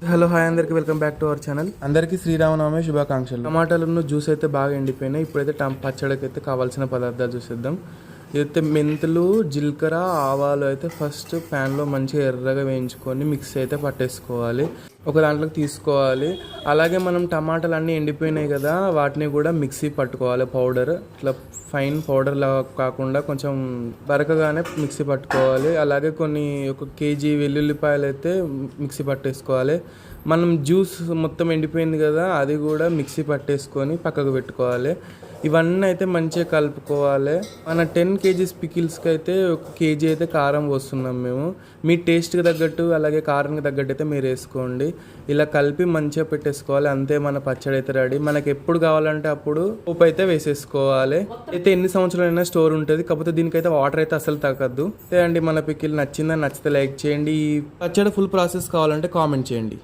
Hello hi అందరికి welcome back to our channel. అందరికీ శ్రీరామనవమి శుభాకాంక్షలు. టమాటాలను జ్యూస్ అయితే బాగా ఎండిపోయినాయి. ఇప్పుడైతే పచ్చడికి అయితే కావాల్సిన పదార్థాలు చూసేద్దాం. ఇదైతే మెంతులు, జీలకర్ర, ఆవాలు అయితే ఫస్ట్ ప్యాన్లో మంచిగా ఎర్రగా వేయించుకొని మిక్సీ అయితే పట్టేసుకోవాలి. ఒక దాంట్లోకి తీసుకోవాలి. అలాగే మనం టమాటాలు అన్నీ ఎండిపోయినాయి కదా, వాటిని కూడా మిక్సీ పట్టుకోవాలి. పౌడర్ ఇట్లా ఫైన్ పౌడర్ లాగా కాకుండా కొంచెం బరకగానే మిక్సీ పట్టుకోవాలి. అలాగే ఒక కేజీ వెల్లుల్లిపాయలు అయితే మిక్సీ పట్టేసుకోవాలి. మనం జ్యూస్ మొత్తం ఎండిపోయింది కదా, అది కూడా మిక్సీ పట్టేసుకొని పక్కకు పెట్టుకోవాలి. ఇవన్నీ అయితే మంచిగా కలుపుకోవాలి. మన 10 kgs పికిల్స్కి అయితే 1 kg అయితే కారం పోస్తున్నాం మేము. మీ టేస్ట్కి తగ్గట్టు అలాగే కారానికి తగ్గట్టు అయితే మీరు వేసుకోండి. ఇలా కలిపి మంచిగా పెట్టేసుకోవాలి. అంతే, మన పచ్చడి అయితే రెడీ. మనకి ఎప్పుడు కావాలంటే అప్పుడు ఉప్పు అయితే వేసేసుకోవాలి. అయితే ఎన్ని సంవత్సరాలైనా స్టోర్ ఉంటుంది. కాకపోతే దీనికైతే వాటర్ అయితే అసలు తగ్గద్దు. అంతే అండి, మన పికిల్ నచ్చిందని నచ్చితే లైక్ చేయండి. ఈ పచ్చడి ఫుల్ ప్రాసెస్ కావాలంటే కామెంట్ చేయండి.